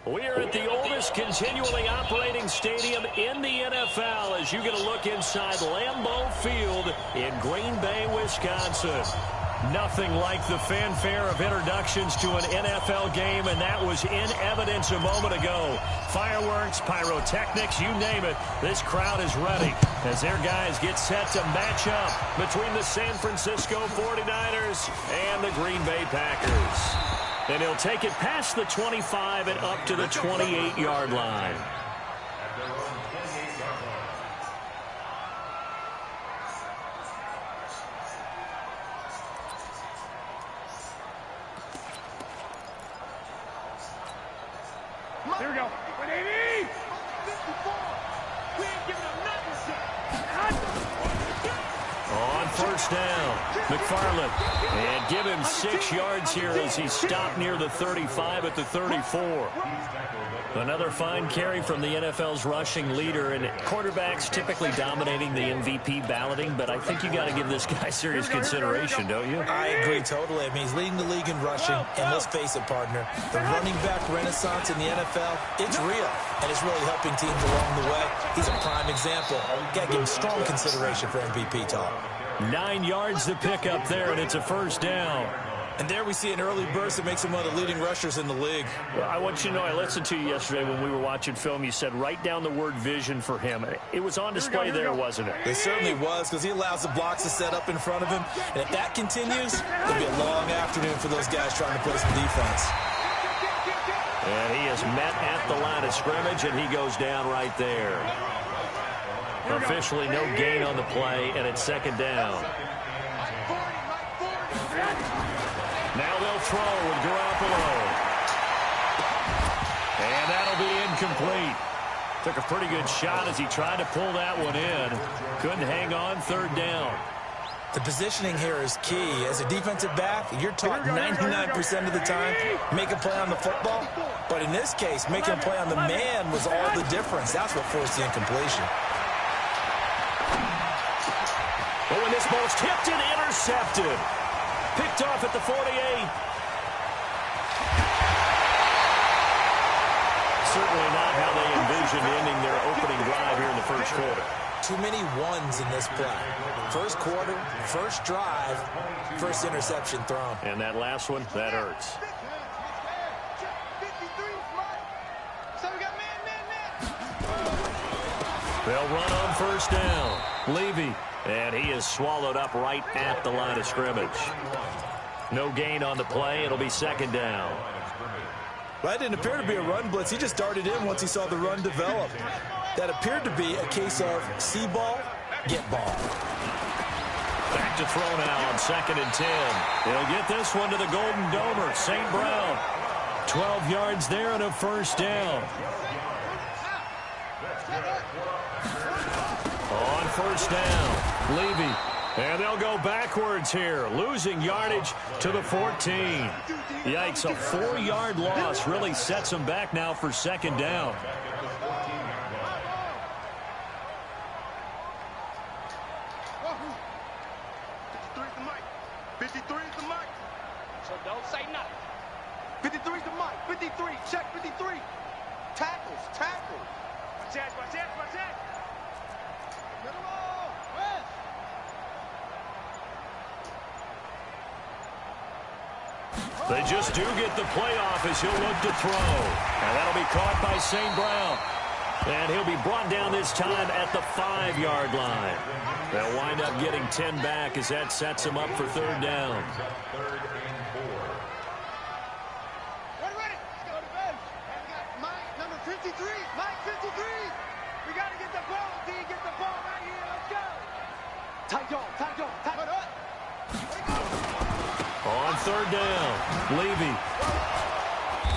We are at the oldest continually operating stadium in the NFL as you get a look inside Lambeau Field in Green Bay, Wisconsin. Nothing like the fanfare of introductions to an NFL game, and that was in evidence a moment ago. Fireworks, pyrotechnics, you name it. This crowd is ready as their guys get set to match up between the San Francisco 49ers and the Green Bay Packers. And he'll take it past the 25 and up to the 28-yard line. Here we go. On first down, McFarland. And give him 6 yards here as he stopped near the 35 at the 34. Another fine carry from the NFL's rushing leader, and quarterbacks typically dominating the MVP balloting, but I think you got to give this guy serious consideration, don't you? I agree totally. I mean, he's leading the league in rushing, and let's face it, partner, the running back renaissance in the NFL, it's real, and it's really helping teams along the way. He's a prime example. Got to give him strong consideration for MVP talk. 9 yards to pick up there, and it's a first down. And there we see an early burst that makes him one of the leading rushers in the league. Well, I want you to know, I listened to you yesterday when we were watching film. You said write down the word vision for him. It was on display there, wasn't it? It certainly was, because he allows the blocks to set up in front of him. And if that continues, it'll be a long afternoon for those guys trying to play some defense. And he is met at the line of scrimmage, and he goes down right there. Officially no gain on the play, and it's second down. Now they'll throw with Garoppolo. And that'll be incomplete. Took a pretty good shot as he tried to pull that one in. Couldn't hang on, third down. The positioning here is key. As a defensive back, you're taught 99% of the time, make a play on the football. But in this case, making a play on the man was all the difference. That's what forced the incompletion. But when this ball's tipped and intercepted. Picked off at the 48. Certainly not how they envisioned ending their opening drive here in the first quarter. Too many ones in this play. First quarter, first drive, first interception thrown. And that last one, that hurts. They'll run on first down. Levy. And he is swallowed up right at the line of scrimmage. No gain on the play. It'll be second down. Well, that didn't appear to be a run blitz. He just darted in once he saw the run develop. That appeared to be a case of see ball, get ball. Back to throw now on 2nd and 10. They'll get this one to the Golden Domer, St. Brown. 12 yards there and a first down. On first down, Levy. And they'll go backwards here, losing yardage to the 14. Yikes, a 4-yard loss really sets them back now for second down. So don't say nothing. 53 is the mic. 53, check 53. Tackles. Watch that. They just do get the playoff as he'll look to throw. And that'll be caught by St. Brown. And he'll be brought down this time at the 5-yard line. They'll wind up getting 10 back as that sets them up for third down. We're ready. Let's go to bench. And we got Mike, number 53. Mike, 53. We got to get the ball, D. Get the ball right here. Let's go. Tight dog. On third down, Levy.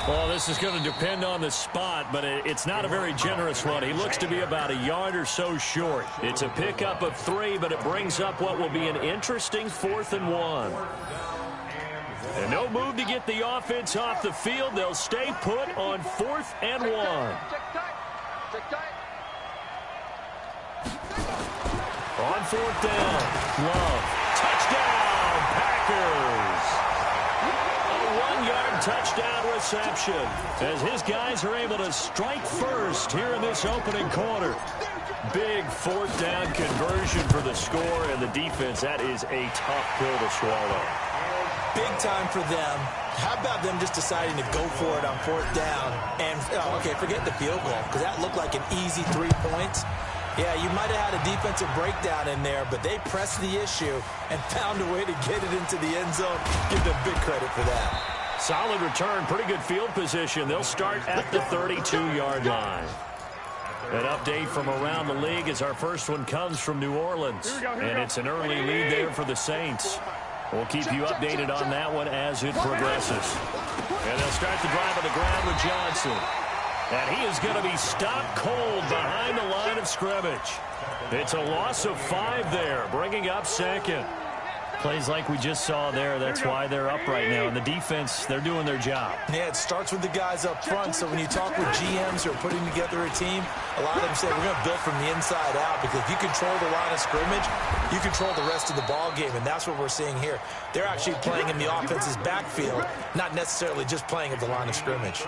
Well, this is going to depend on the spot, but it's not a very generous one. He looks to be about a yard or so short. It's a pickup of 3, but it brings up what will be an interesting 4th and 1. And no move to get the offense off the field. They'll stay put on 4th and 1. On 4th down, Love. Touchdown, Packers. A one-yard touchdown reception as his guys are able to strike first here in this opening quarter. Big fourth down conversion for the score, and the defense, that is a tough pill to swallow. Big time for them. How about them just deciding to go for it on fourth down? And, okay, forget the field goal, because that looked like an easy 3 points. Yeah, you might have had a defensive breakdown in there, but they pressed the issue and found a way to get it into the end zone. Give them big credit for that. Solid return, pretty good field position. They'll start at the 32-yard line. An update from around the league as our first one comes from New Orleans. And it's an early lead there for the Saints. We'll keep you updated on that one as it progresses. And they'll start the drive on the ground with Johnson. And he is going to be stopped cold behind the line of scrimmage. It's a loss of 5 there, bringing up second. Plays like we just saw there, that's why they're up right now. And the defense, they're doing their job. Yeah, it starts with the guys up front. So when you talk with GMs who are putting together a team, a lot of them say we're going to build from the inside out, because if you control the line of scrimmage, you control the rest of the ball game, and that's what we're seeing here. They're actually playing in the offense's backfield, not necessarily just playing at the line of scrimmage.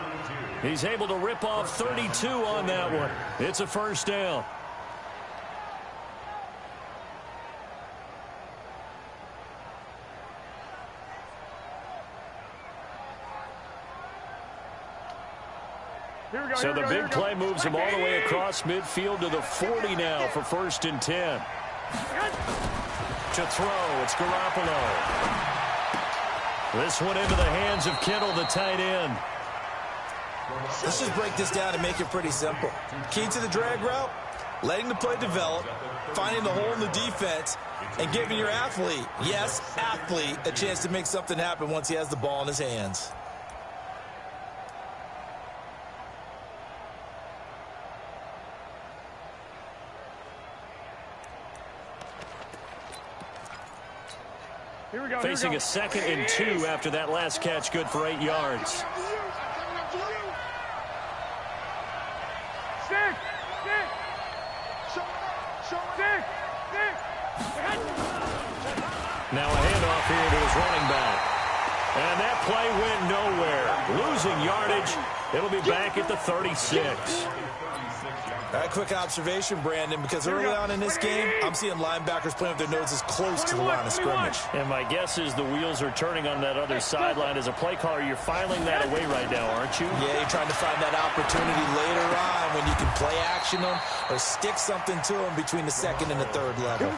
He's able to rip off 32 on that one. It's a first down. So the big play moves him all the way across midfield to the 40 now for 1st and 10. To throw, it's Garoppolo. This one into the hands of Kittle, the tight end. Let's just break this down and make it pretty simple. Key to the drag route, letting the play develop, finding the hole in the defense, and giving your athlete, yes, athlete, a chance to make something happen once he has the ball in his hands. Facing a 2nd and 2 after that last catch, good for 8 yards. Now a handoff here to his running back. And that play went nowhere. Losing yardage. It'll be back at the 36. All right, quick observation, Brandon, because early on in this game, I'm seeing linebackers playing with their noses close to the line of scrimmage. And my guess is the wheels are turning on that other sideline. As a play caller, you're filing that away right now, aren't you? Yeah, you're trying to find that opportunity later on when you can play action them or stick something to them between the 2nd and the 3rd level.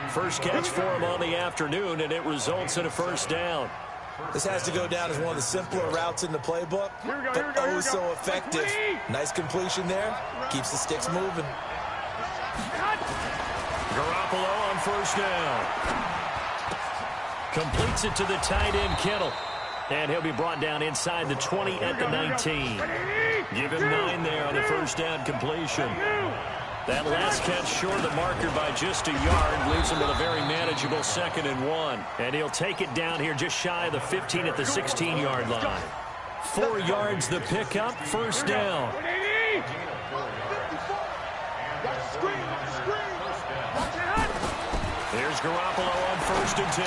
First catch for him on the afternoon, and it results in a first down. This has to go down as one of the simpler routes in the playbook, but oh so effective. Nice completion there. Keeps the sticks moving. Garoppolo on first down. Completes it to the tight end, Kittle. And he'll be brought down inside the 20 at the 19. Give him 9 there on the first down completion. That last catch short of the marker by just a yard leaves him with a very manageable 2nd and 1. And he'll take it down here just shy of the 15 at the 16-yard line. 4 yards the pickup, first down. Here's Garoppolo on 1st and 10.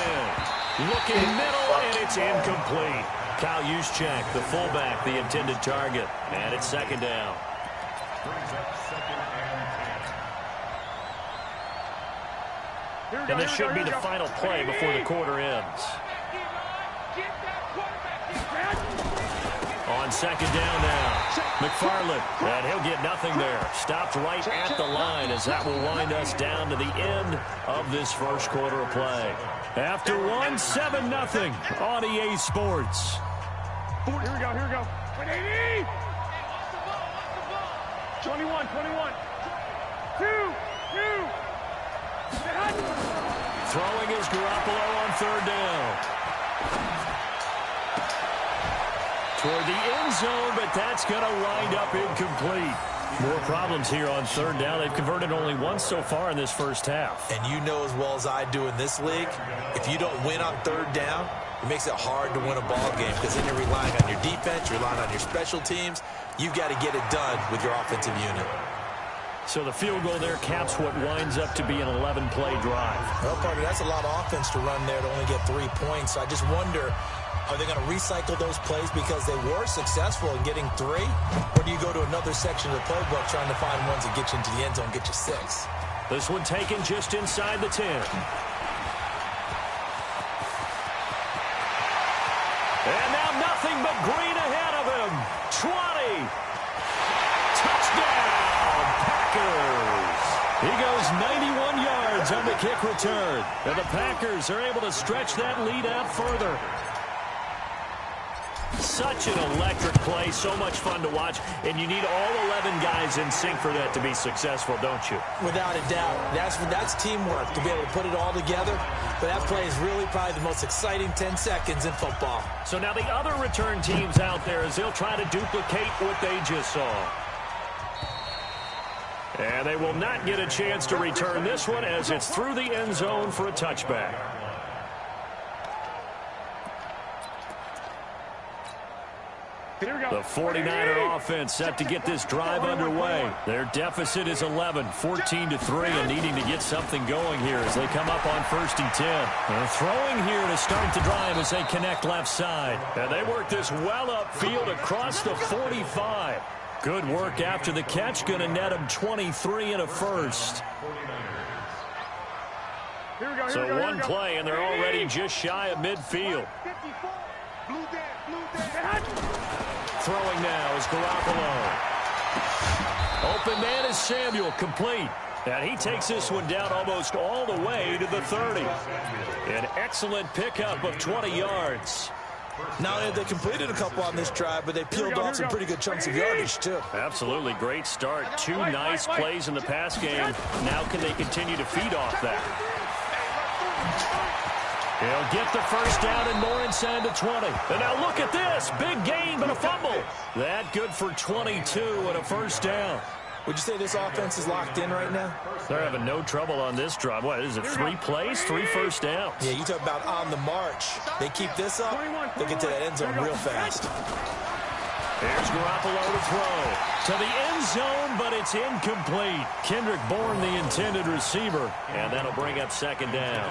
Looking middle, and it's incomplete. Kyle Juszczyk, the fullback, the intended target. And it's 2nd down. And this should be the final play before the quarter ends. On 2nd down now, McFarland, and he'll get nothing there. Stopped right at the line as that will wind us down to the end of this first quarter of play. After 1, 7-0 on EA Sports. Here we go. 21. 2. Throwing is Garoppolo on 3rd down. Toward the end zone, but that's going to wind up incomplete. More problems here on 3rd down. They've converted only once so far in this first half. And you know as well as I do in this league, if you don't win on 3rd down, it makes it hard to win a ball game because then you're relying on your defense, you're relying on your special teams. You've got to get it done with your offensive unit. So the field goal there caps what winds up to be an 11-play drive. Well, partner, that's a lot of offense to run there to only get 3 points. So I just wonder Are they going to recycle those plays because they were successful in getting 3? Or do you go to another section of the playbook trying to find ones that get you into the end zone, get you 6? This one taken just inside the 10. And now nothing but green ahead of him. 20. Touchdown, Packers. He goes 91 yards on the kick return. And the Packers are able to stretch that lead out further. Such an electric play, so much fun to watch, and you need all 11 guys in sync for that to be successful, don't you? Without a doubt. That's teamwork, to be able to put it all together. But that play is really probably the most exciting 10 seconds in football. So now the other return teams out there as they'll try to duplicate what they just saw. And they will not get a chance to return this one as it's through the end zone for a touchback. The 49er offense set to get this drive underway. Their deficit is 11, 14-3, and needing to get something going here as they come up on 1st and 10. They're throwing here to start the drive as they connect left side. And they work this well upfield across the 45. Good work after the catch, going to net them 23 and a first. So one play, and they're already just shy of midfield. Throwing now is Garoppolo. Open man is Samuel, complete. And he takes this one down almost all the way to the 30. An excellent pickup of 20 yards. Not only have they completed a couple on this drive, but they peeled off some pretty good chunks of yardage, too. Absolutely. Great start. 2 nice plays in the pass game. Now can they continue to feed off that? He'll get the first down and more inside the 20. And now look at this. Big gain, but a fumble. That good for 22 and a first down. Would you say this offense is locked in right now? They're having no trouble on this drive. What is it, 3 plays, 3 first downs? Yeah, you talk about on the march. They keep this up, they'll get to that end zone real fast. Here's Garoppolo to throw. To the end zone, but it's incomplete. Kendrick Bourne, the intended receiver. And that'll bring up 2nd down.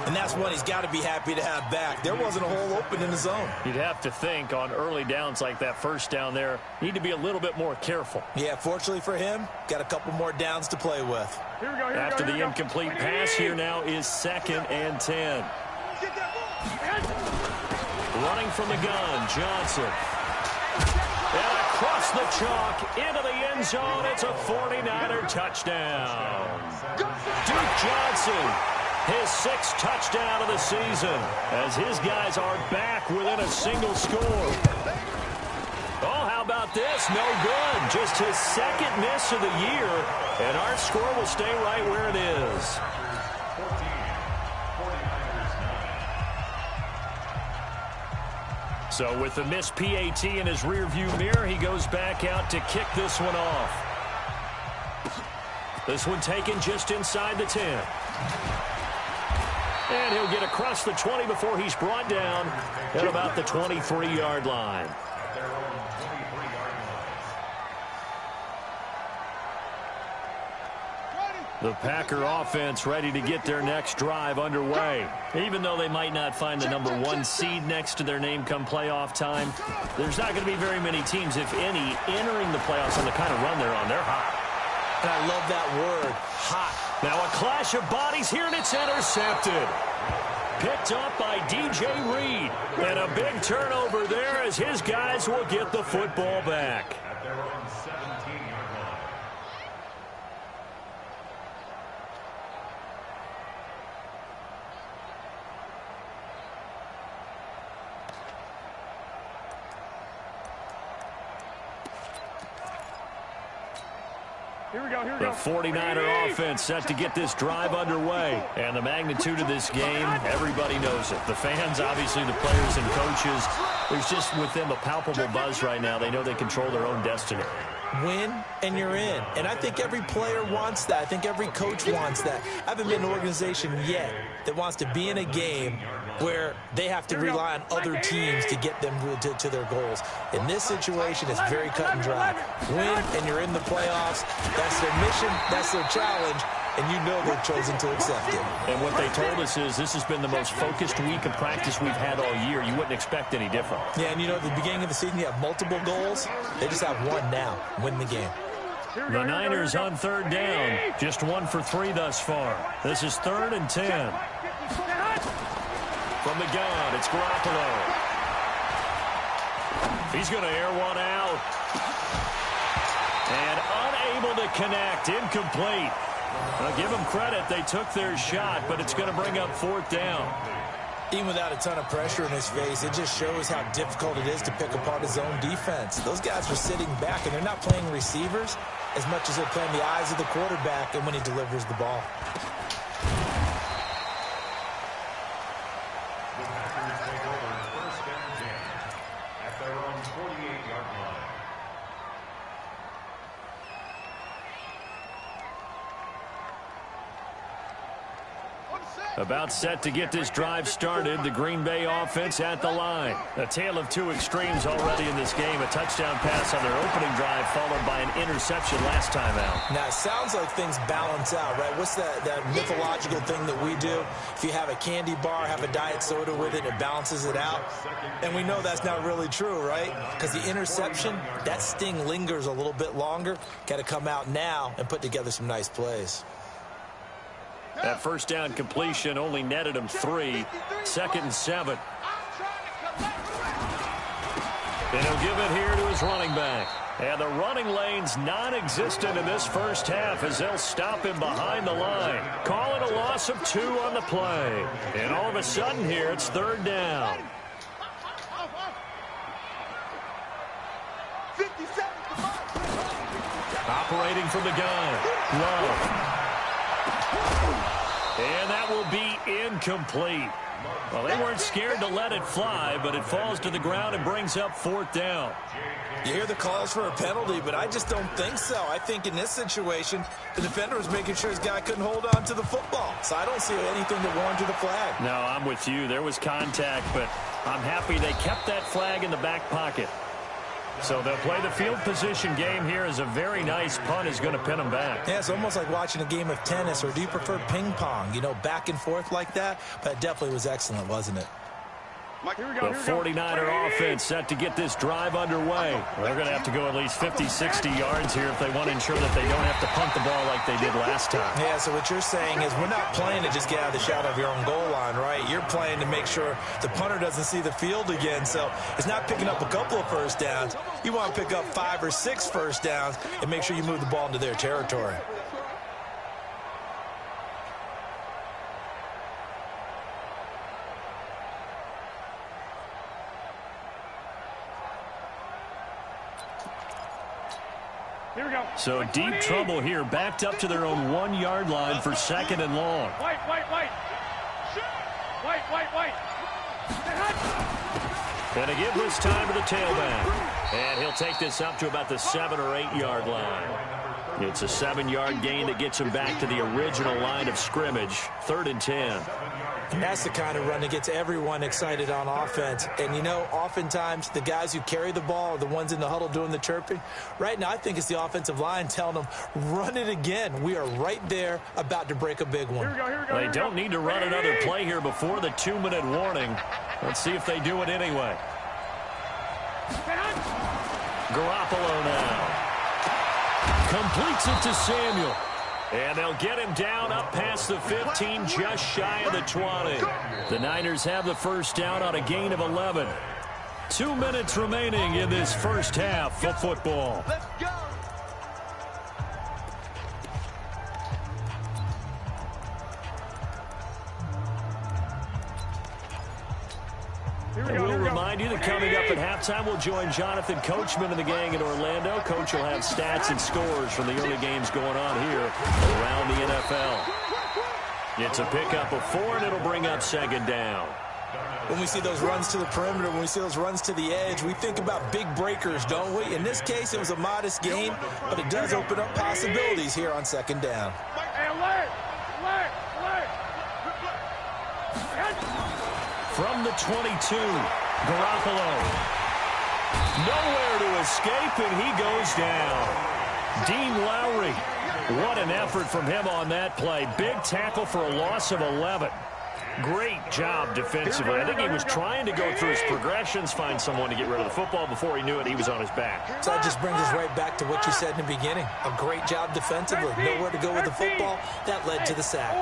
And that's one he's got to be happy to have back. There wasn't a hole open in the zone. You'd have to think on early downs like that first down there, need to be a little bit more careful. Yeah, fortunately for him, got a couple more downs to play with. After the incomplete pass, here now is 2nd and 10. Running from the gun, Johnson. And across the chalk into the end zone. It's a 49er touchdown. Duke Johnson, his 6th touchdown of the season, as his guys are back within a single score. Oh, how about this? No good. Just his 2nd miss of the year, and our score will stay right where it is. So with the missed PAT in his rearview mirror, he goes back out to kick this one off. This one taken just inside the 10. And he'll get across the 20 before he's brought down at about the 23-yard line. The Packer offense ready to get their next drive underway. Even though they might not find the number 1 seed next to their name come playoff time, there's not going to be very many teams, if any, entering the playoffs on the kind of run they're on. They're hot. And I love that word, hot. Now a clash of bodies here, and it's intercepted. Picked up by DJ Reed. And a big turnover there as his guys will get the football back. The 49er offense set to get this drive underway. And the magnitude of this game, everybody knows it. The fans, obviously the players and coaches. There's just with them a palpable buzz right now. They know they control their own destiny. Win, and you're in. And I think every player wants that. I think every coach wants that. I haven't been in an organization yet that wants to be in a game where they have to rely on other teams to get them to their goals. In this situation, it's very cut and dry. Win, and you're in the playoffs. That's their mission. That's their challenge. and you know they've chosen to accept it. And what they told us is this has been the most focused week of practice we've had all year. You wouldn't expect any different. Yeah, and you know, at the beginning of the season, you have multiple goals. They just have one now, win the game. The Niners on third down, just 1 for 3 thus far. This is 3rd and 10. From the gun, it's Garoppolo. He's going to air one out. And unable to connect, incomplete. I'll give them credit, they took their shot, but it's going to bring up 4th down. Even without a ton of pressure in his face, it just shows how difficult it is to pick apart his own defense. Those guys are sitting back, and they're not playing receivers as much as they're playing the eyes of the quarterback and when he delivers the ball. About set to get this drive started. The Green Bay offense at the line. A tale of two extremes already in this game. A touchdown pass on their opening drive followed by an interception last time out. Now, it sounds like things balance out, right? What's that mythological thing that we do? If you have a candy bar, have a diet soda with it, it balances it out. And we know that's not really true, right? Because the interception, that sting lingers a little bit longer. Got to come out now and put together some nice plays. That first down completion only netted him 3. 2nd and 7. And he'll give it here to his running back. And the running lane's non-existent in this first half as they'll stop him behind the line. Call it a loss of 2 on the play. And all of a sudden here, it's 3rd down. Operating from the gun. Love. And that will be incomplete. Well, they weren't scared to let it fly, but it falls to the ground and brings up 4th down. You hear the calls for a penalty, but I just don't think so. I think in this situation, the defender was making sure his guy couldn't hold on to the football. So I don't see anything that warranted the flag. No, I'm with you. There was contact, but I'm happy they kept that flag in the back pocket. So they'll play the field position game here as a very nice punt is going to pin them back. Yeah, it's almost like watching a game of tennis, or do you prefer ping pong? You know, back and forth like that? But it definitely was excellent, wasn't it? The 49er offense set to get this drive underway. They're going to have to go at least 50, 60 yards here if they want to ensure that they don't have to punt the ball like they did last time. Yeah, so what you're saying is we're not playing to just get out of the shadow of your own goal line, right? You're playing to make sure the punter doesn't see the field again. So it's not picking up a couple of first downs. You want to pick up 5 or 6 first downs and make sure you move the ball into their territory. Here we go. So deep trouble here, backed up to their own 1-yard line for 2nd and long. White. And a give this time to the tailback. And he'll take this up to about the 7 or 8-yard line. It's a 7-yard gain that gets him back to the original line of scrimmage. 3rd and 10. And that's the kind of run that gets everyone excited on offense. And, you know, oftentimes the guys who carry the ball are the ones in the huddle doing the chirping. Right now, I think it's the offensive line telling them, run it again. We are right there about to break a big one. They don't need to run another play here before the 2-minute warning. Let's see if they do it anyway. Garoppolo now. Completes it to Samuel. And they'll get him down up past the 15, just shy of the 20. The Niners have the first down on a gain of 11. 2 minutes remaining in this first half of football. Let's go. And we'll remind you that coming up at halftime, we'll join Jonathan Coachman and the gang in Orlando. Coach will have stats and scores from the early games going on here around the NFL. It's a pickup of 4, and it'll bring up 2nd down. When we see those runs to the perimeter, when we see those runs to the edge, we think about big breakers, don't we? In this case, it was a modest gain, but it does open up possibilities here on 2nd down. From the 22, Garoppolo. Nowhere to escape, and he goes down. Dean Lowry What an effort from him on that play. Big tackle for a loss of 11. Great job defensively. I think he was trying to go through his progressions, find someone to get rid of the football. Before he knew it, he was on his back. So that just brings us right back to what you said in the beginning. A great job defensively. Nowhere to go with the football. That led to the sack.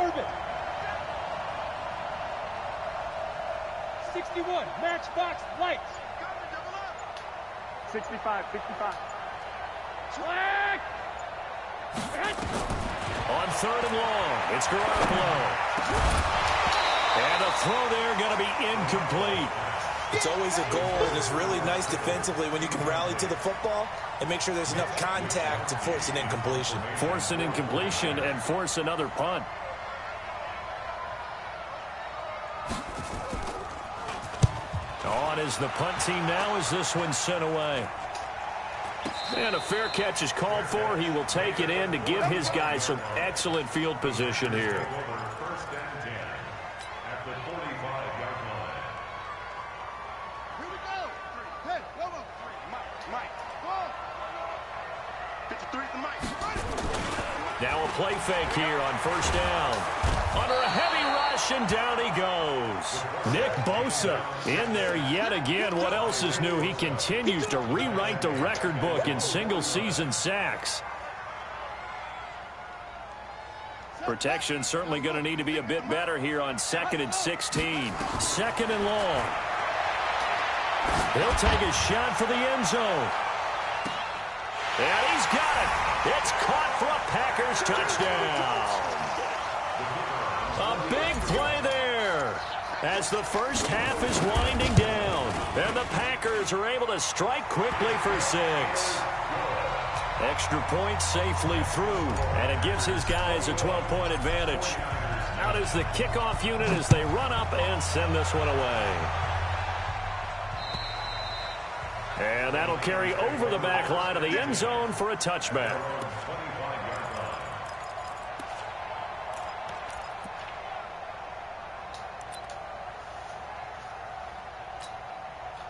61, matchbox lights. 65. Swag! On 3rd and long, it's Garoppolo. And a throw there going to be incomplete. It's always a goal, and it's really nice defensively when you can rally to the football and make sure there's enough contact to force an incompletion. Force an incompletion and force another punt. On is the punt team now as this one's sent away. And a fair catch is called for. He will take it in to give his guys some excellent field position here. Now a play fake here on 1st down. Under a heavy rush, and down he goes. Nick Bosa in there yet again. What else is new? He continues to rewrite the record book in single-season sacks. Protection certainly going to need to be a bit better here on 2nd and 16. 2nd and long. He'll take a shot for the end zone. And he's got it. It's caught for a Packers touchdown. A big play there as the first half is winding down. And the Packers are able to strike quickly for 6. Extra point safely through, and it gives his guys a 12-point advantage. Out is the kickoff unit as they run up and send this one away. And that'll carry over the back line of the end zone for a touchback.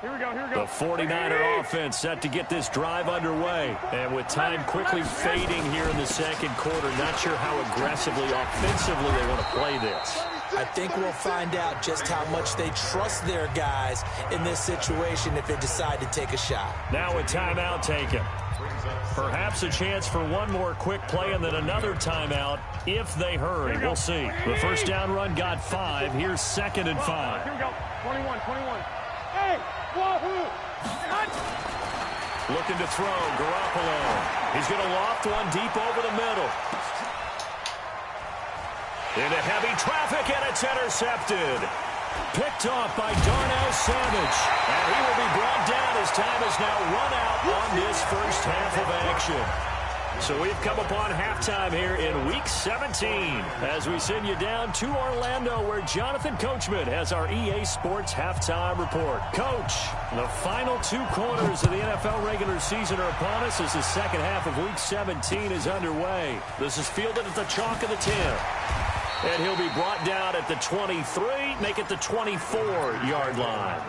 Here we go. The 49er offense set to get this drive underway. And with time quickly fading here in the 2nd quarter, not sure how aggressively, offensively they want to play this. I think we'll find out just how much they trust their guys in this situation if they decide to take a shot. Now a timeout taken. Perhaps a chance for one more quick play and then another timeout if they hurry. We'll see. The first down run got 5. Here's 2nd and 5. Here we go. 21. Hey, wahoo! Looking to throw, Garoppolo. He's going to loft one deep over the middle. Into heavy traffic, and it's intercepted. Picked off by Darnell Savage. And he will be brought down as time is now run out on this first half of action. So we've come upon halftime here in Week 17 as we send you down to Orlando where Jonathan Coachman has our EA Sports Halftime Report. Coach, the final 2 quarters of the NFL regular season are upon us as the second half of Week 17 is underway. This is fielded at the chalk of the 10. And he'll be brought down at the 23, make it the 24-yard line.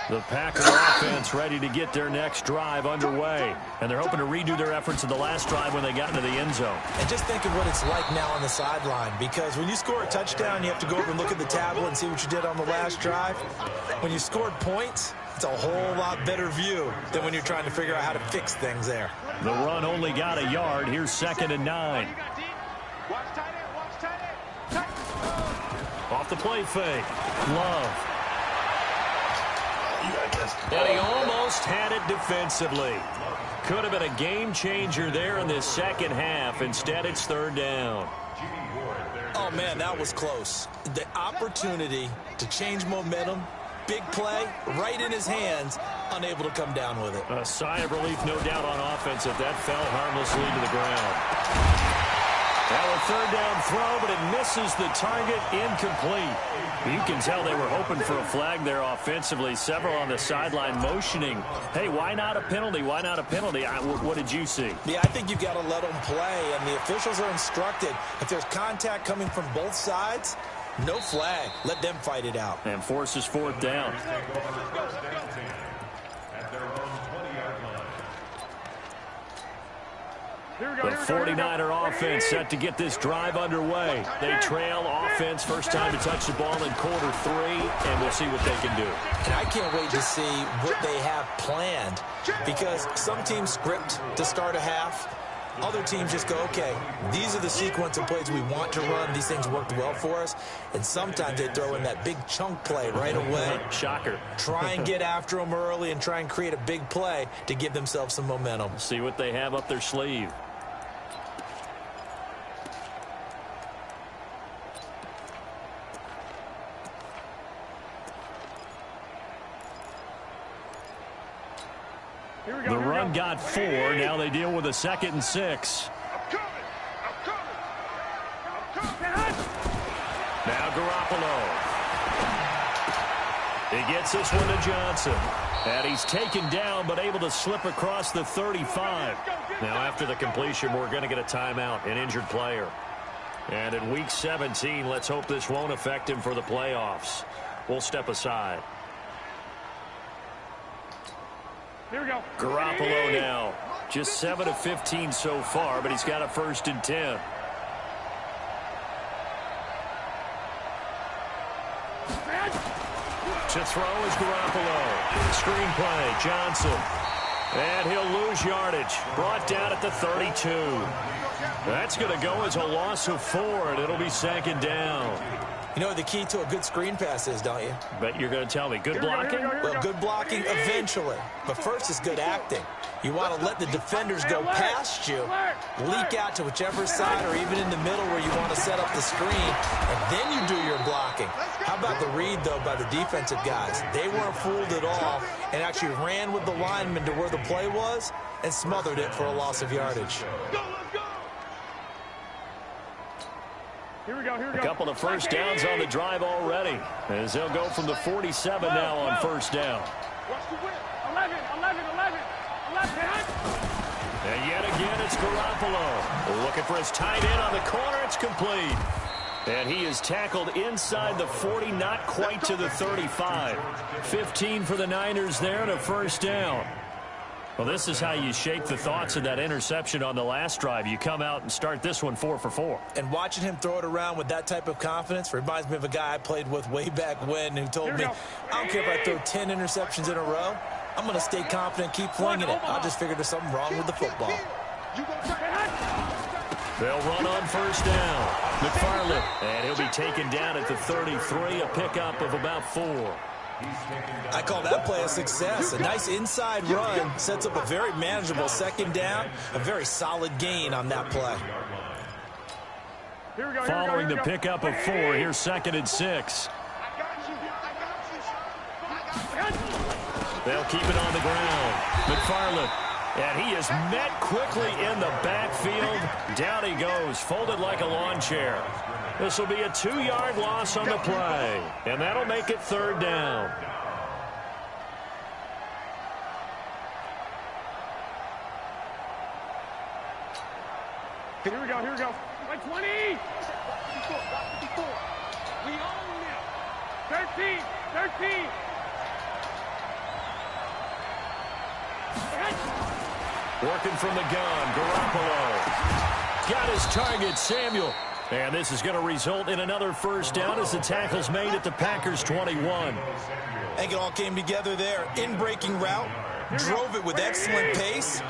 The Packer offense ready to get their next drive underway. And they're hoping to redo their efforts in the last drive when they got into the end zone. And just think of what it's like now on the sideline, because when you score a touchdown, you have to go over and look at the tablet and see what you did on the last drive. When you scored points, it's a whole lot better view than when you're trying to figure out how to fix things there. The run only got a yard. Here's 2nd and 9. Off the play fake. Love. And he almost had it defensively. Could have been a game changer there in this second half. Instead, it's 3rd down. Oh, man, that was close. The opportunity to change momentum, big play, right in his hands, unable to come down with it. A sigh of relief, no doubt, on offense if that fell harmlessly to the ground. Now a 3rd down throw, but it misses the target, incomplete. You can tell they were hoping for a flag there offensively. Several on the sideline motioning, hey, why not a penalty? Why not a penalty? What did you see? Yeah, I think you've got to let them play, and the officials are instructed. If there's contact coming from both sides, no flag. Let them fight it out. And forces 4th down. The 49er offense set to get this drive underway. They trail offense, first time to touch the ball in quarter 3, and we'll see what they can do. And I can't wait to see what they have planned, because some teams script to start a half. Other teams just go, okay, these are the sequence of plays we want to run. These things worked well for us. And sometimes they throw in that big chunk play right away. Shocker. Try and get after them early and try and create a big play to give themselves some momentum. See what they have up their sleeve. The run got 4. Now they deal with a 2nd and 6. Now Garoppolo. He gets this one to Johnson. And he's taken down, but able to slip across the 35. Now after the completion, we're going to get a timeout, an injured player. And in Week 17, let's hope this won't affect him for the playoffs. We'll step aside. Here we go. Garoppolo now. Just 7 of 15 so far, but he's got a 1st and 10. To throw is Garoppolo. Screen play, Johnson. And he'll lose yardage. Brought down at the 32. That's going to go as a loss of 4, and it'll be 2nd down. You know what the key to a good screen pass is, don't you? Bet you're going to tell me. Good blocking? Well, good blocking eventually. But first is good acting. You want to let the defenders go past you, leak out to whichever side or even in the middle where you want to set up the screen, and then you do your blocking. How about the read, though, by the defensive guys? They weren't fooled at all and actually ran with the lineman to where the play was and smothered it for a loss of yardage. Here we go, here we go. A couple of first downs on the drive already, as they'll go from the 47 now on 1st down. Watch the whip. 11. And yet again, it's Garoppolo. Looking for his tight end on the corner. It's complete. And he is tackled inside the 40, not quite to the 35. 15 for the Niners there and a 1st down. Well, this is how you shape the thoughts of that interception on the last drive. You come out and start this one 4 for 4. And watching him throw it around with that type of confidence reminds me of a guy I played with way back when who told me, I don't care if I throw 10 interceptions in a row. I'm going to stay confident, keep flinging it. I just figured there's something wrong with the football. They'll run on 1st down. McFarland, and he'll be taken down at the 33, a pickup of about 4. I call that play a success. A nice inside run sets up a very manageable 2nd down, a very solid gain on that play. Following the pickup of 4, here's 2nd and 6. They'll keep it on the ground. McFarland, and he is met quickly in the backfield. Down he goes, folded like a lawn chair. This will be a 2-yard loss on the play, and that'll make it 3rd down. Here we go. Like 20. 54. We own it. 13. Working from the gun, Garoppolo. Got his target, Samuel. And this is going to result in another 1st down as the tackle's made at the Packers' 21. I think it all came together there. In-breaking route, drove it with excellent pace.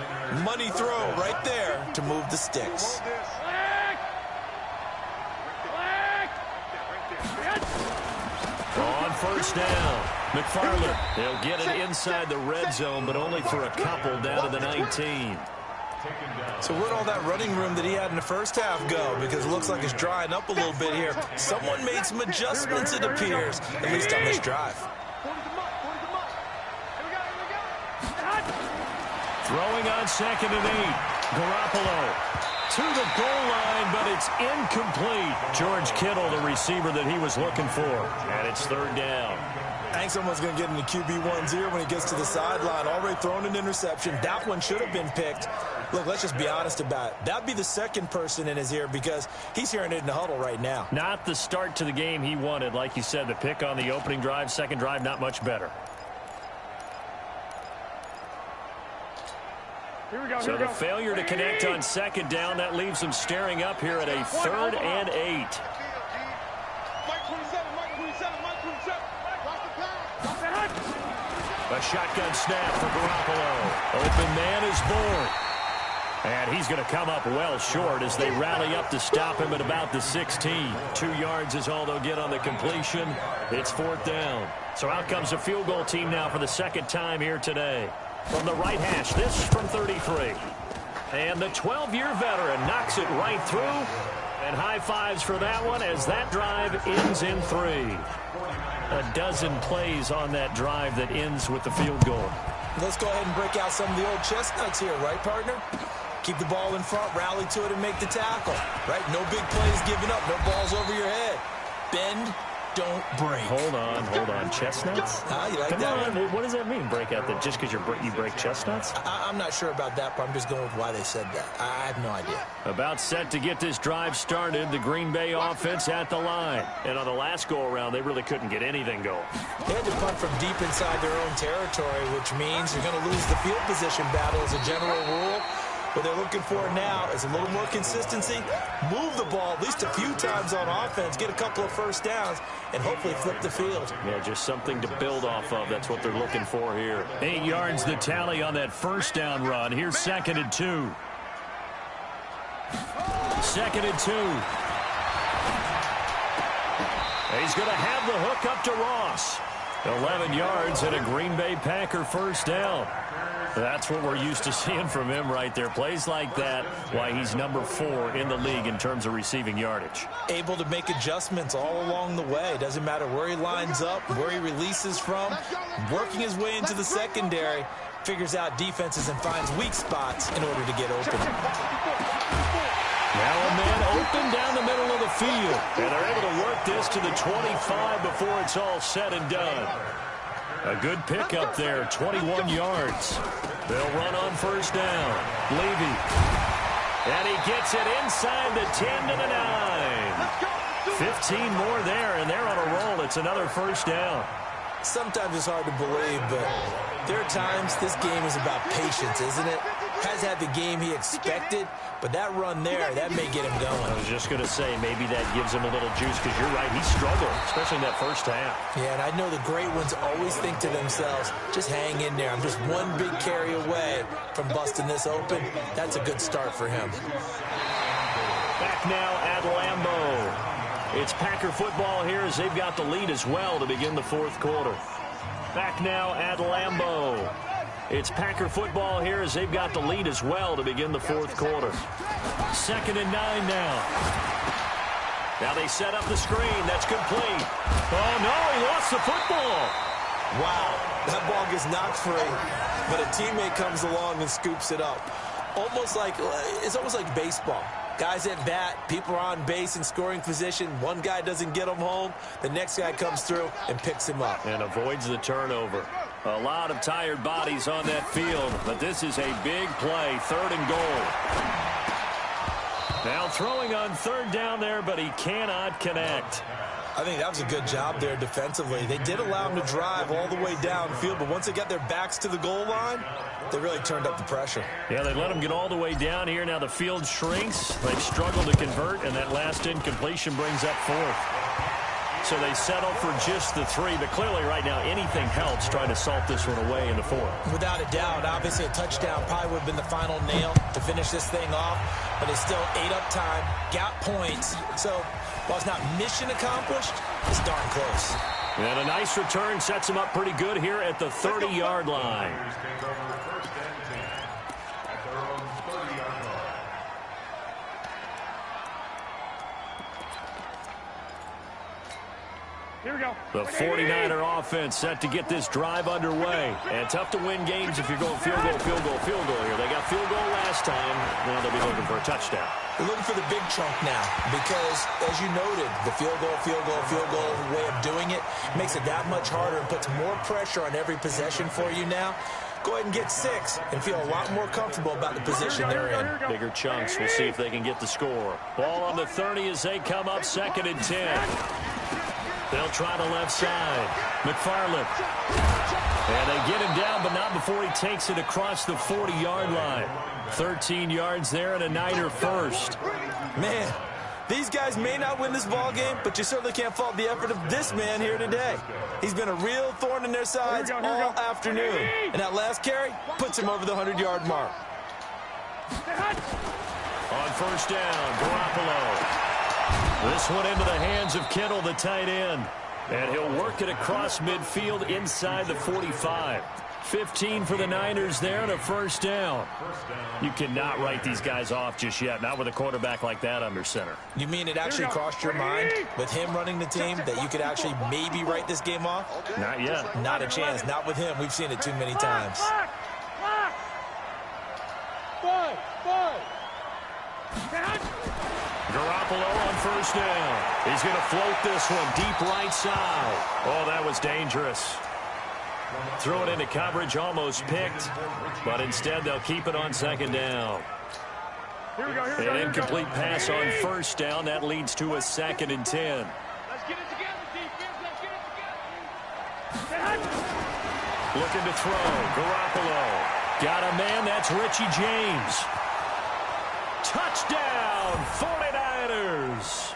Money throw right there to move the sticks. On 1st down, McFarland. He'll get it inside the red zone, but only for a couple down to the 19. So where'd all that running room that he had in the 1st half go? Because it looks like it's drying up a little bit here. Someone made some adjustments, it appears, at least on this drive. Throwing on 2nd and 8. Garoppolo to the goal line, but it's incomplete. George Kittle, the receiver that he was looking for. And it's 3rd down. I think someone's going to get in the QB1's ear when he gets to the sideline. Already thrown an interception. That one should have been picked. Look, let's just be honest about it. That'd be the 2nd person in his ear because he's hearing it in the huddle right now. Not the start to the game he wanted. Like you said, the pick on the opening drive, 2nd drive, not much better. So the failure to connect on second down, that leaves them staring up here at a 3rd and 8. A shotgun snap for Garoppolo. Open man is born. And he's going to come up well short as they rally up to stop him at about the 16. 2 yards is all they'll get on the completion. It's 4th down. So out comes a field goal team now for the 2nd time here today. From the right hash, this from 33. And the 12-year veteran knocks it right through. And high fives for that one as that drive ends in 3. A dozen plays on that drive that ends with the field goal. Let's go ahead and break out some of the old chestnuts here, right, partner? Keep the ball in front, rally to it, and make the tackle. Right? No big plays given up, no balls over your head. Bend, don't break. Hold on. Chestnuts? You like Come that on. one? What does that mean, break out? That just because you break chestnuts? I'm not sure about that, but I'm just going with why they said that. I have no idea. About set to get this drive started, the Green Bay offense at the line. And on the last go-around, they really couldn't get anything going. They had to punt from deep inside their own territory, which means you're going to lose the field position battle as a general rule. What they're looking for now is a little more consistency, move the ball at least a few times on offense, get a couple of first downs, and hopefully flip the field. Yeah, just something to build off of. That's what they're looking for here. 8 yards the tally on that first down run. Here's 2nd and 2. 2nd and 2. He's going to have the hook up to Ross. 11 yards and a Green Bay Packer first down. That's what we're used to seeing from him right there. Plays like that, why he's number 4 in the league in terms of receiving yardage. Able to make adjustments all along the way. Doesn't matter where he lines up, where he releases from. Working his way into the secondary, figures out defenses and finds weak spots in order to get open. Now a man open down the middle of the field. And they're able to work this to the 25 before it's all said and done. A good pickup there, 21 yards. They'll run on first down. Levy. And he gets it inside the 10 to the 9. 15 more there, and they're on a roll. It's another first down. Sometimes it's hard to believe, but there are times this game is about patience, isn't it? Has had the game he expected, but that run there, that may get him going. I was just going to say, maybe that gives him a little juice, because you're right, he struggled, especially in that first half. Yeah, and I know the great ones always think to themselves, just hang in there. I'm just one big carry away from busting this open. That's a good start for him. Back now at Lambeau. It's Packer football here as they've got the lead as well to begin the 4th quarter. Back now at Lambeau. It's Packer football here as they've got the lead as well to begin the 4th quarter. 2nd and 9 now. Now they set up the screen. That's complete. Oh, no, he lost the football. Wow, that ball gets knocked free, but a teammate comes along and scoops it up. It's almost like baseball. Guys at bat, people are on base in scoring position. One guy doesn't get him home. The next guy comes through and picks him up. And avoids the turnover. A lot of tired bodies on that field, but this is a big play, 3rd and goal. Now throwing on 3rd down there, but he cannot connect. I think that was a good job there defensively. They did allow him to drive all the way downfield, but once they got their backs to the goal line, they really turned up the pressure. Yeah, they let him get all the way down here. Now the field shrinks. They've struggled to convert, and that last incompletion brings up 4th. So they settle for just the 3, but clearly right now anything helps trying to salt this one away in the 4th. Without a doubt, obviously a touchdown probably would have been the final nail to finish this thing off, but it's still 8 up time, got points. So while it's not mission accomplished, it's darn close. And a nice return sets him up pretty good here at the 30-yard line. Here we go. The 49er offense set to get this drive underway. And tough to win games if you're going field goal here. They got field goal last time. Now they'll be looking for a touchdown. They're looking for the big chunk now because, as you noted, the field goal way of doing it makes it that much harder and puts more pressure on every possession for you now. Go ahead and get 6 and feel a lot more comfortable about the position they're in. Bigger chunks. We'll see if they can get the score. Ball on the 30 as they come up 2nd and 10. They'll try the left side. McFarland. And they get him down, but not before he takes it across the 40-yard line. 13 yards there and a Niner first. Man, these guys may not win this ball game, but you certainly can't fault the effort of this man here today. He's been a real thorn in their sides all afternoon. And that last carry puts him over the 100-yard mark. On first down, Garoppolo. This one into the hands of Kittle, the tight end. And he'll work it across midfield inside the 45. 15 for the Niners there and a first down. You cannot write these guys off just yet, not with a quarterback like that under center. You mean it actually crossed your mind with him running the team that you could actually maybe write this game off? Not yet. Not a chance. Not with him. We've seen it too many times. Garoppolo on first down. He's going to float this one deep right side. Oh, that was dangerous. Throw it into coverage, almost picked, but instead they'll keep it on second down. An incomplete pass on first down. That leads to a 2nd and 10. Let's get it together, defense. Let's get it together. Looking to throw. Garoppolo. Got a man. That's Richie James. Touchdown, 49ers.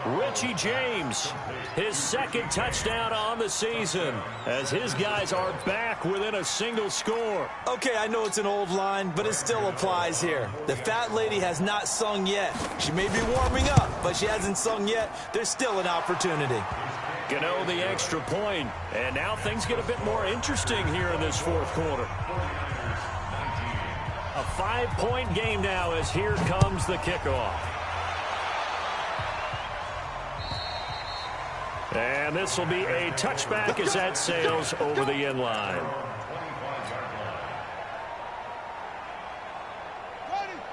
Richie James, his 2nd touchdown on the season, as his guys are back within a single score. Okay, I know it's an old line, but it still applies here. The fat lady has not sung yet. She may be warming up, but she hasn't sung yet. There's still an opportunity. Gano the extra point, and now things get a bit more interesting here in this 4th quarter. A 5-point game now as here comes the kickoff. And this will be a touchback as that sails over the end line.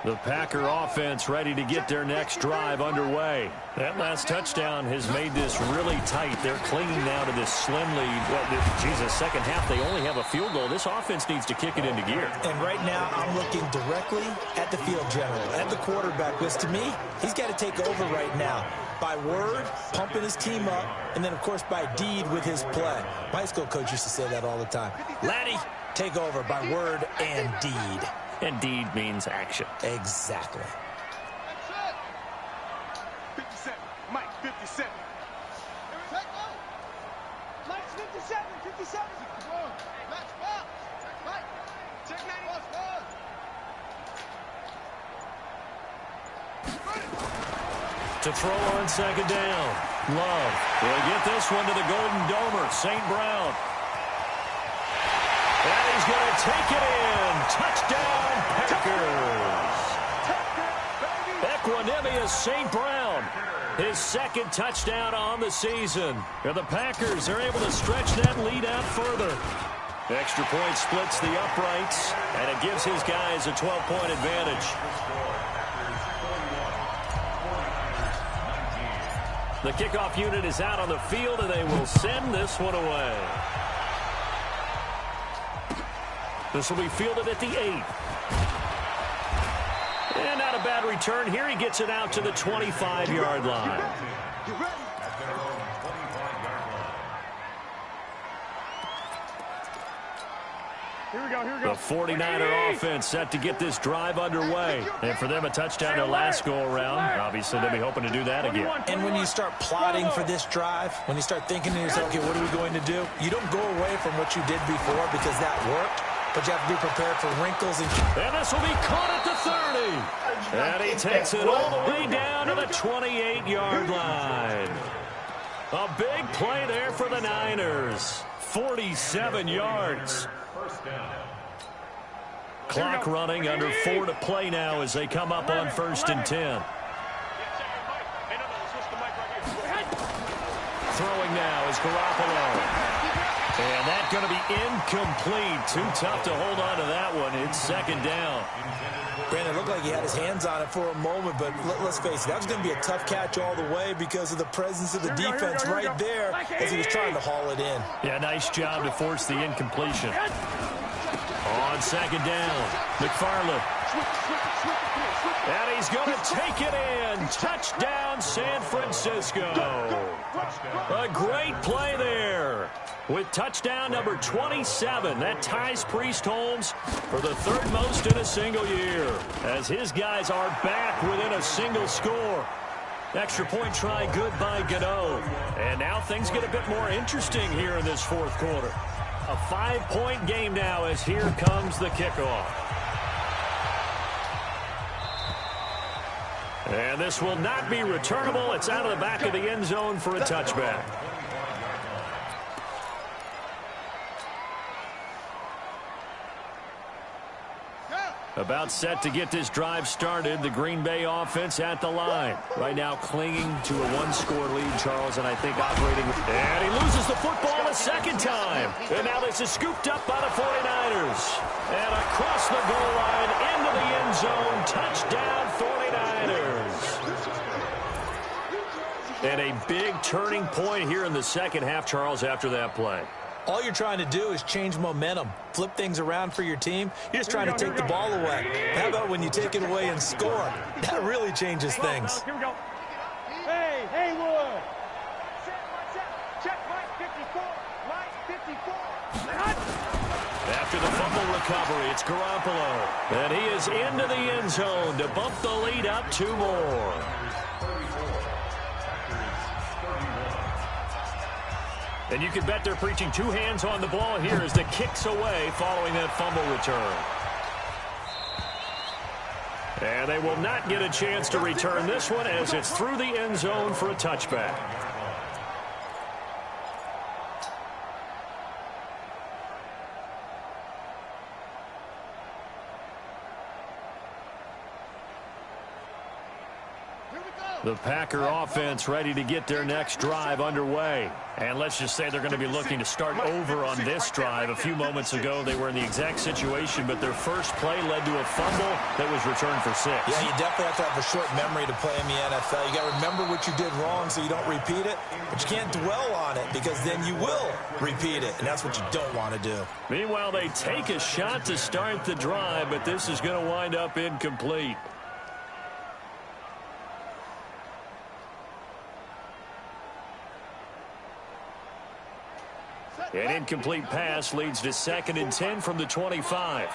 The Packer offense ready to get their next drive underway. That last touchdown has made this really tight. They're clinging now to this slim lead. Well, Jesus, second half, they only have a field goal. This offense needs to kick it into gear. And right now, I'm looking directly at the field general, at the quarterback, because to me, he's got to take over right now. By word, pumping his team up, and then, of course, by deed with his play. My high school coach used to say that all the time. Laddie, take over by word and deed. And deed means action. Exactly. 57. Mike, 57. Mike's 57. 57. Match ball. Mike, check 90. To throw on second down. Love will get this one to the Golden Domer, St. Brown. And he's going to take it in. Touchdown, Packers. Equanimous St. Brown. His 2nd touchdown on the season. And the Packers are able to stretch that lead out further. Extra point splits the uprights, and it gives his guys a 12-point advantage. The kickoff unit is out on the field, and they will send this one away. This will be fielded at the 8. And not a bad return here. He gets it out to the 25-yard line. Here we go, here we go. The 49er offense set to get this drive underway. And for them, a touchdown their last go-around. Obviously, they'll be hoping to do that again. And when you start plotting for this drive, when you start thinking to yourself, okay, what are we going to do? You don't go away from what you did before because that worked, but you have to be prepared for wrinkles. And this will be caught at the 30. And he takes it all the way down to the 28-yard line. A big play there for the Niners. 47 yards. Clock running, under 4 to play now as they come up on 1st and 10. Throwing now is Garoppolo. And that's going to be incomplete. Too tough to hold on to that one. It's 2nd down. Brandon, it looked like he had his hands on it for a moment, but let's face it, that was going to be a tough catch all the way because of the presence of the defense right there as he was trying to haul it in. Yeah, nice job to force the incompletion. On 2nd down, McFarland And he's going to take it in. Touchdown, San Francisco. A great play there. With touchdown number 27, that ties Priest Holmes for the third most in a single year, as his guys are back within a single score. Extra point try good by Gano. And now things get a bit more interesting here in this fourth quarter. A 5-point game now as here comes the kickoff. And this will not be returnable. It's out of the back of the end zone for a touchback. About set to get this drive started. The Green Bay offense at the line. Right now clinging to a one-score lead, Charles, and I think operating. And he loses the football a second time. And now this is scooped up by the 49ers. And across the goal line into the end zone. Touchdown 49ers. And a big turning point here in the second half, Charles, after that play. All you're trying to do is change momentum, flip things around for your team. You're just trying to take the ball away. How about when you take it away and score? That really changes things. Here we go. Hey, Haywood. Check Mike 54. Mike 54. After the fumble recovery, it's Garoppolo. And he is into the end zone to bump the lead up 2 more. And you can bet they're preaching 2 hands on the ball here as the kick's away following that fumble return. And they will not get a chance to return this one as it's through the end zone for a touchback. The Packer offense ready to get their next drive underway. And let's just say they're going to be looking to start over on this drive. A few moments ago, they were in the exact situation, but their first play led to a fumble that was returned for 6. Yeah, you definitely have to have a short memory to play in the NFL. You got to remember what you did wrong so you don't repeat it, but you can't dwell on it because then you will repeat it, and that's what you don't want to do. Meanwhile, they take a shot to start the drive, but this is going to wind up incomplete. An incomplete pass leads to 2nd and 10 from the 25.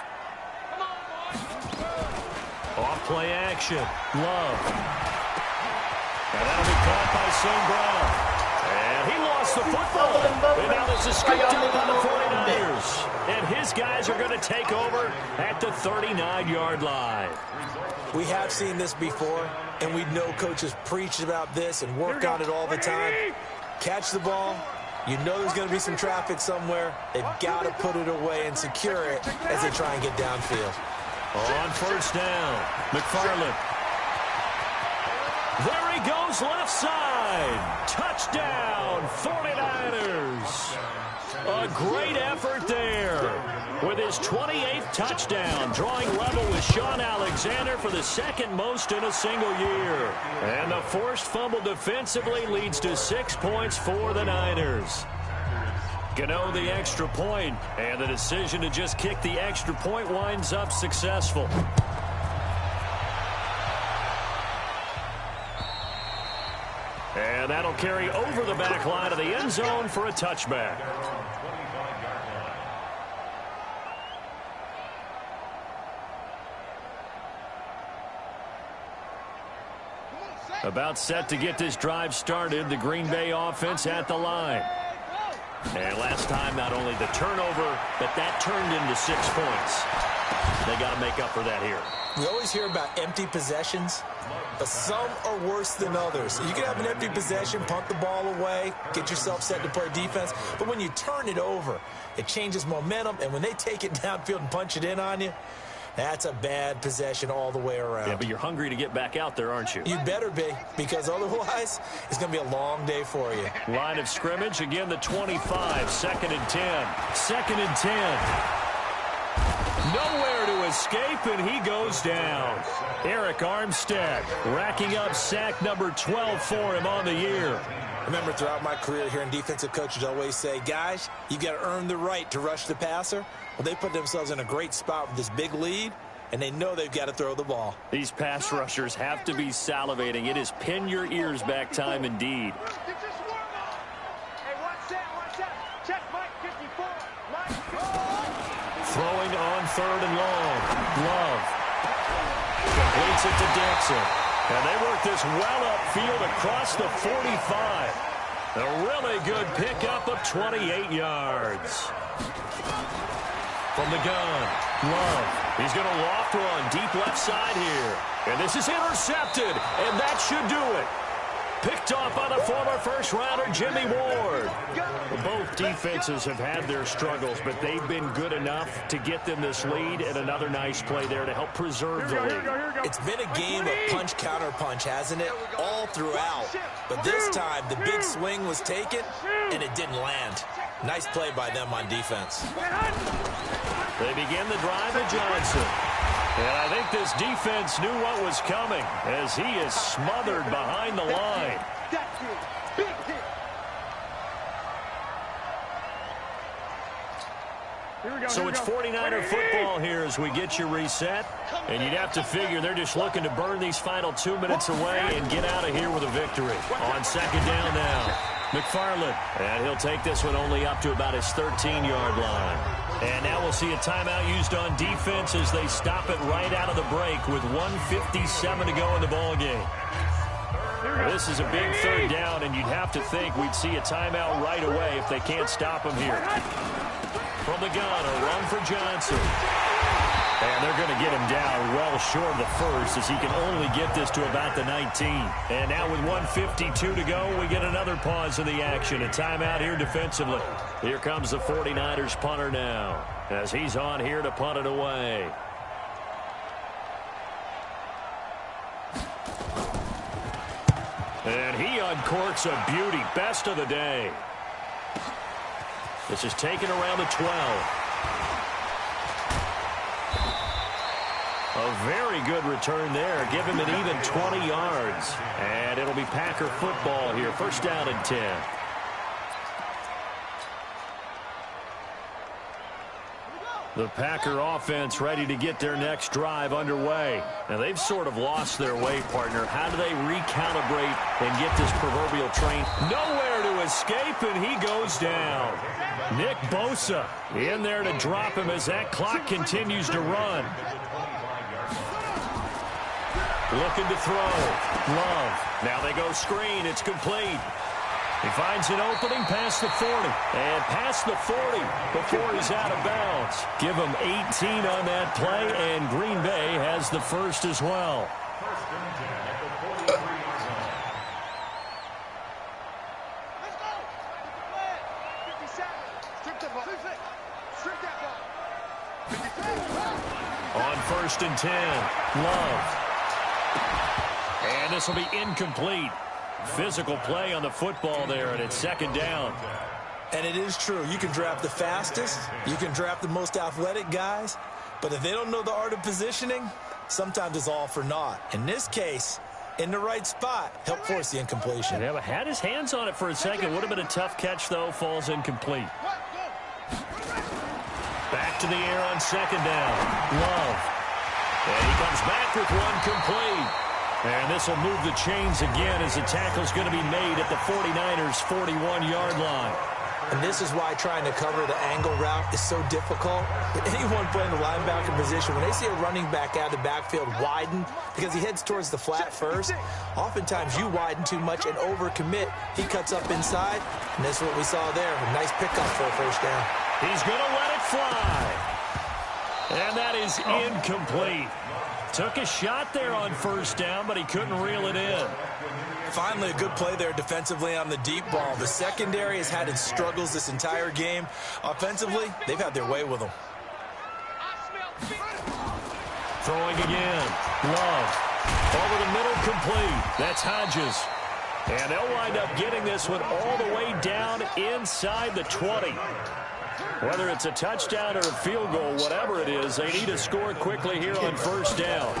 Off play action. Love. And that'll be caught by St. Brown. And he lost the football. And now this is scooped up by the 49ers. And his guys are going to take over at the 39-yard line. We have seen this before, and we know coaches preach about this and work on it all the time. Catch the ball. You know there's going to be some traffic somewhere. They've got to put it away and secure it as they try and get downfield. On first down, McFarland. There he goes left side. Touchdown, 49ers. A great effort there. With his 28th touchdown, drawing level with Sean Alexander for the 2nd most in a single year. And the forced fumble defensively leads to 6 points for the Niners. Gano the extra point, and the decision to just kick the extra point winds up successful. And that'll carry over the back line of the end zone for a touchback. About set to get this drive started, the Green Bay offense at the line. And last time, not only the turnover, but that turned into 6 points. They got to make up for that here. We always hear about empty possessions, but some are worse than others. You can have an empty possession, punt the ball away, get yourself set to play defense, but when you turn it over, it changes momentum, and when they take it downfield and punch it in on you, that's a bad possession all the way around. Yeah, but you're hungry to get back out there, aren't you? You better be, because otherwise, it's going to be a long day for you. Line of scrimmage, again, the 25, 2nd and 10. 2nd and 10. Nowhere to escape, and he goes down. Eric Armstead racking up sack number 12 for him on the year. Remember, throughout my career here in defensive coaches always say, guys, you got to earn the right to rush the passer. Well, they put themselves in a great spot with this big lead, and they know they've got to throw the ball. These pass rushers have to be salivating. It is pin your ears back time indeed. Throwing on 3rd and long. Love completes it to Dixon. And they work this well upfield across the 45. A really good pickup of 28 yards. From the gun, Love. He's going to loft one deep left side here. And this is intercepted, and that should do it. Picked off by the former first-rounder Jimmy Ward. Both defenses have had their struggles, but they've been good enough to get them this lead, and another nice play there to help preserve the lead. It's been a game of punch-counter-punch, hasn't it? All throughout. But this time, the big swing was taken, and it didn't land. Nice play by them on defense. They begin the drive with Johnson. And I think this defense knew what was coming as he is smothered behind the line. So it's 49er football here as we get you reset. And you'd have to figure they're just looking to burn these final 2 minutes away and get out of here with a victory. On 2nd down now, McFarland. And he'll take this one only up to about his 13-yard line. And now we'll see a timeout used on defense as they stop it right out of the break with 1:57 to go in the ballgame. This is a big 3rd down, and you'd have to think we'd see a timeout right away if they can't stop him here. From the gun, a run for Johnson. And they're going to get him down well short of the first as he can only get this to about the 19. And now with 1:52 to go, we get another pause in the action. A timeout here defensively. Here comes the 49ers punter now as he's on here to punt it away. And he uncorks a beauty. Best of the day. This is taken around the 12. A very good return there. Give him an even 20 yards. And it'll be Packer football here. 1st down and 10. The Packer offense ready to get their next drive underway. Now, they've sort of lost their way, partner. How do they recalibrate and get this proverbial train? Nowhere to escape, and he goes down. Nick Bosa in there to drop him as that clock continues to run. Looking to throw. Love. Now they go screen. It's complete. He finds an opening past the 40. And past the 40 before he's out of bounds. Give him 18 on that play, and Green Bay has the first as well. On 1st and 10, Love. And this will be incomplete. Physical play on the football there, and it's 2nd down. And it is true. You can draft the fastest. You can draft the most athletic guys. But if they don't know the art of positioning, sometimes it's all for naught. In this case, in the right spot, help force the incompletion. Yeah, had his hands on it for a second. Would have been a tough catch, though. Falls incomplete. Back to the air on 2nd down. Love. And he comes back with one complete. And this will move the chains again as the tackle's going to be made at the 49ers' 41-yard line. And this is why trying to cover the angle route is so difficult. But anyone playing the linebacker position, when they see a running back out of the backfield widen because he heads towards the flat first, oftentimes you widen too much and overcommit. He cuts up inside, and that's what we saw there. A nice pickup for a 1st down. He's going to let it fly. And that is incomplete. Took a shot there on 1st down, but he couldn't reel it in. Finally, a good play there defensively on the deep ball. The secondary has had its struggles this entire game. Offensively, they've had their way with them. Throwing again. Love. Over the middle, complete. That's Hodges. And they'll wind up getting this one all the way down inside the 20. Whether it's a touchdown or a field goal, whatever it is, they need to score quickly here on 1st down.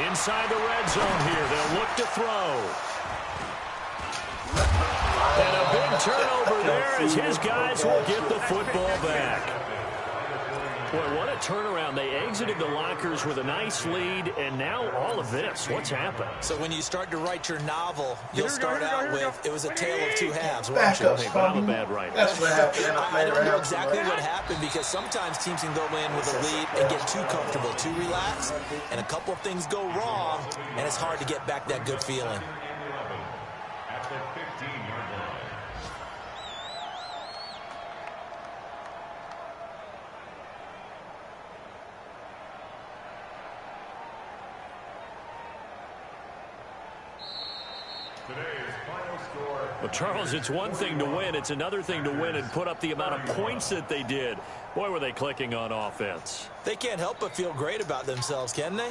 Inside the red zone here, they'll look to throw. And a big turnover there as his guys will get the football back. Boy, what a turnaround. They exited the lockers with a nice lead, and now all of this. What's happened? So when you start to write your novel, you'll start out with, it was a tale of two halves, won't Back you? up, Hey, but I'm a bad writer. That's what happened. I don't know exactly what happened, because sometimes teams can go in with a lead and get too comfortable, too relaxed, and a couple of things go wrong, and it's hard to get back that good feeling. At the 15-yard line. Today's final score. Well, Charles, it's one thing to win. It's another thing to win and put up the amount of points that they did. Boy, were they clicking on offense. They can't help but feel great about themselves, can they?